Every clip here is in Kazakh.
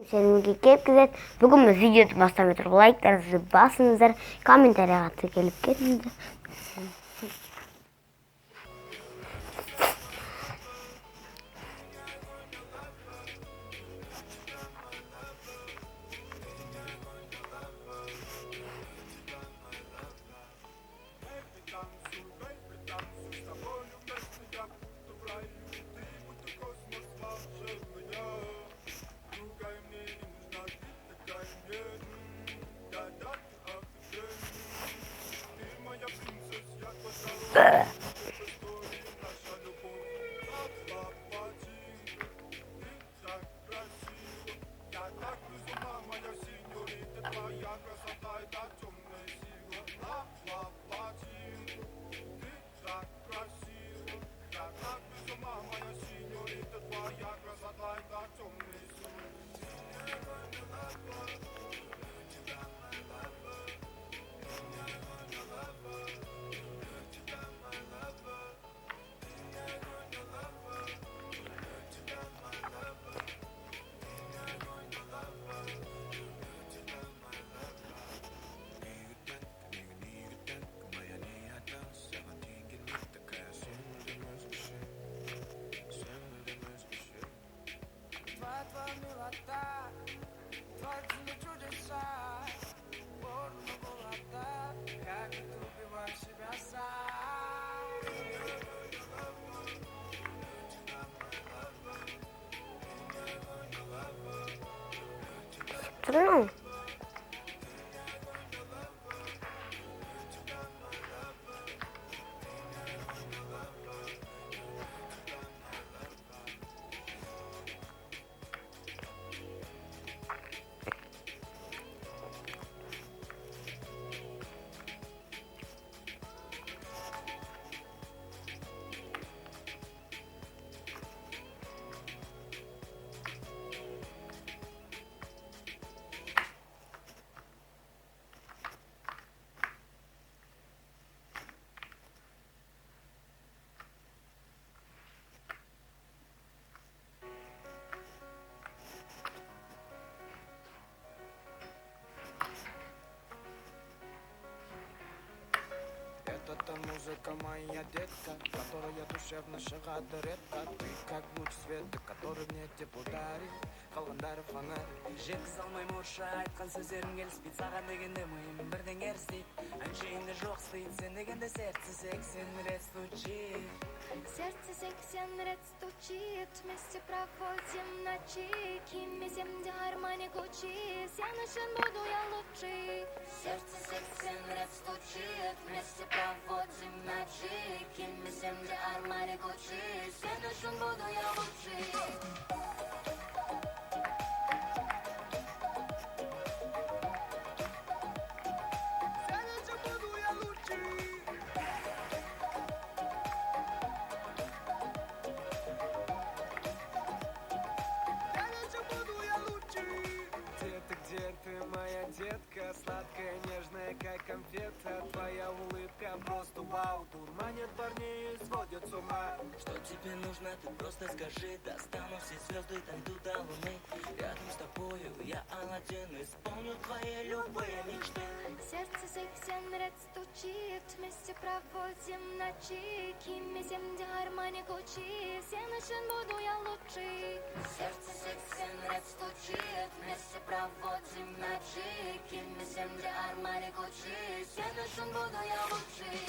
Сәлемге келіпкізет. Бүгін біз видеоды бастап жатыр. Лайктарыңызды басыңыздар, комментарияға тіркеліп кетіңіздер. Трудно. Это музыка моя детка, которая душевно шагает редко. Ты как луч света, который мне тепло дарит. Қалғандары фонарь. Жеткізе алмай мұрша айтқан сөздерім келіспейді. Саған дегенде миым бірден ерістейді. Әншейінде жоқ істейді, сен дегенде сердце 80 рет стучит. Сердце 80 рет стучит, вместе проводим ночи. Кимми земде гармоник учись, я ночен буду я лучший. Сердце 80 рет стучит, вместе проводим ночи. Кимми земде гармоник учись, я ночен буду я лучший. Детка, сладкая, нежная, как конфета. Твоя улыбка просто вау, дурманит парней и сводит с ума. Что тебе нужно, ты просто скажи. Достану все звезды, дойду до луны. Рядом с тобою я Аладдин, исполню твои любые мечты. Сердце 80 рет стучит, вместе проводим ночи. Кимми земде гармоник учись, я ночен буду я лучший. Сердце 80 рет стучит, вместе проводим ночи. Кимми земде гармоник учись, я ночен буду я лучший.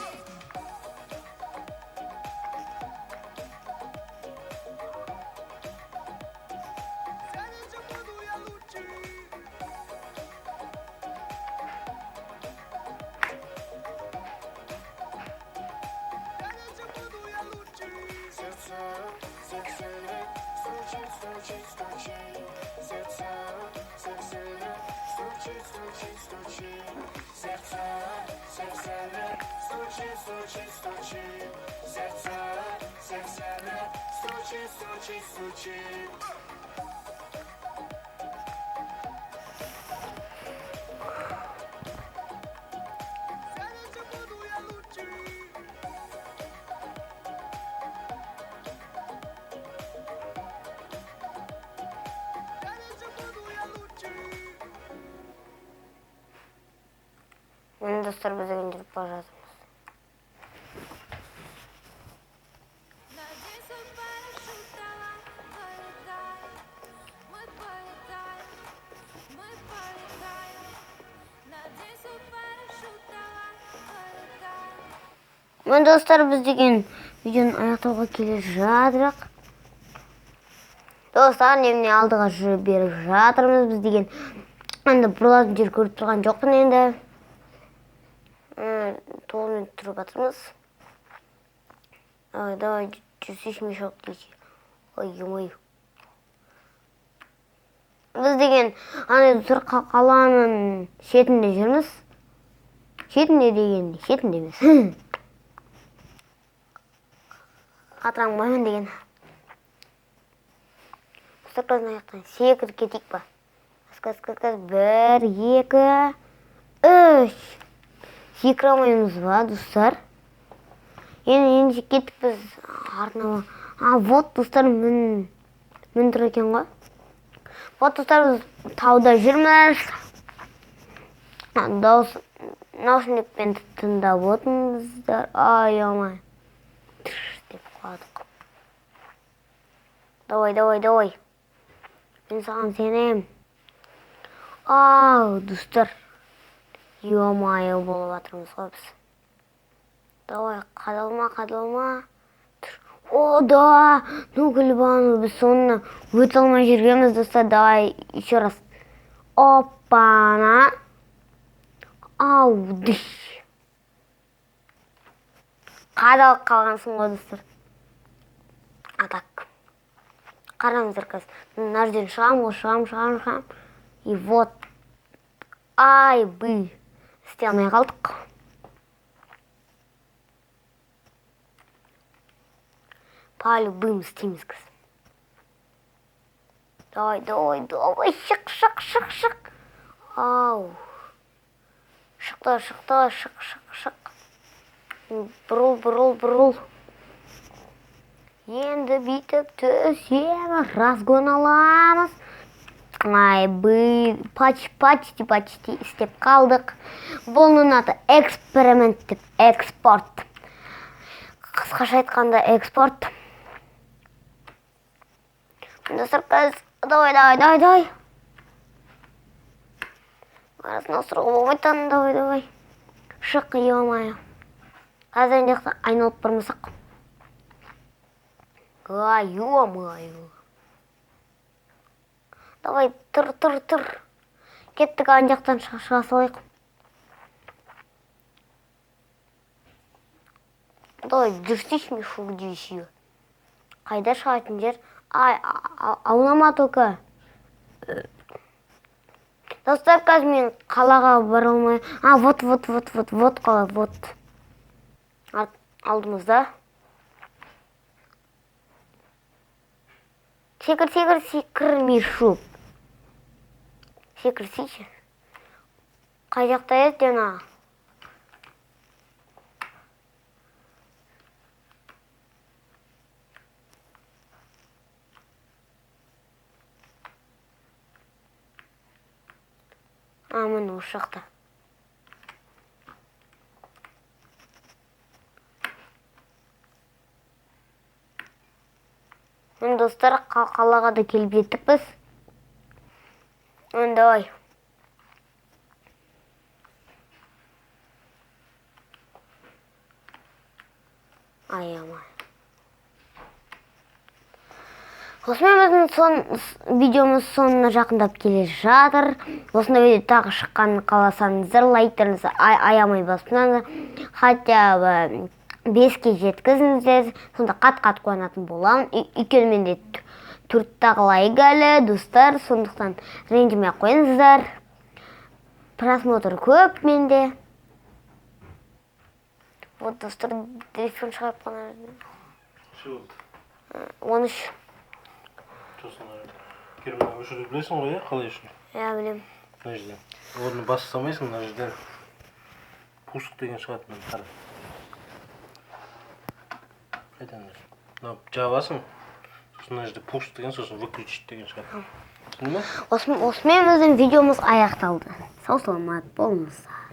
достар, біз деген жүріп бара жатырмыз. Наденься парашют, давай, полетай. Мы полетаем, мы полетаем. Наденься парашют, давай, полетай. Мен достар, біз деген видеоны аяқтауға келе жатырық. Достар, немне алдыға жүріп беріп жатырмыз біз деген. Енді бұрылатын жер көріп тұрған жоқпын енді. 9 минут тұрып жатырмыз. Давай, 103 мешок дейші. Ой. Біз деген достар қаланың шетінде жүрміз. Шетінде емес. Қатыраңбаймын деген. Достар, аяқтан секіріп кетейік па. 1, 2, 3. Секіре алмаймыз ба, достар? Енді кеттік біз артына. Вот, достар, мін тұр екен ғой. Вот, достар, біз тауда жүрміз. Наушникпен тыңдап отырмыздар. Ай-ай. Деп қойдық. Давай. Мен саған сенем. Достар. Ё-моё, болып жатырмыз ғой біз. Давай, қадалма. О, да! Ну, гүлбану, біз соны өте алмай жүргенбіз, достар. Давай, еще раз. Опана. Дыш. Қадалып қалғансың ғой, достар. Так. Қараңыздар, қазір. Мына жерден шығам. И вот. Істей алмай қалдық. По-любым істейміз қыз. Давай. Шық. Шықты. Бұрыл. Енді бүйтіп төсеміз, разгон аламыз. Почти істеп қалдық. Бұның аты эксперимент деп, экспорт. Қысқаша айтқанда экспорт. Достар, давай. Арасына сұрғы болмайтын, давай. Шық, ё-моё. Қазір ендеқті айналып бармасақ. Ё-моё. Давай, тұр. Кеттік ан жақтан шыға салайық. Давай, жүрсейші мешок дейші. Қайда шығатын жер? Аунама только. Достар, қазір мен қалаға бара алмай. Вот қала, вот. Алдымызда. Секір мешок. Секірсейші. Қай жақта еді дена? Міне осы жақта. Мен достар, қалаға да келіп жеттік біз. Давай. Ай-ай. Осымен біздің видеомыз соңына жақындап келе жатыр. Осында видео тағы шыққанын қаласаңыздар, лайктарыңызды аямай басыңыздар. Хотя бы 5-ке жеткізіңіздер. Сонда қат-қат қуанатын боламын. Өйткені менде 4-тағы лайк әлі, достар. Сондықтан ренжімей қойыңыздар. Просмотр көп менде. Вот, достар, телефон шығарып қана. 13. Кермен өшірді білесің ғой, қалай үшін? Білем. Мына жерден. Орны бастамайсың, мына жерден. Пуск деген шығады мен қара. Қайдан мына жабасың. Сосын мына жерде пуск деген, сосын выключить деген шығады. Түсіндің бе? Осымен біздің видеомыз аяқталды. Сау саламат болыңыздар.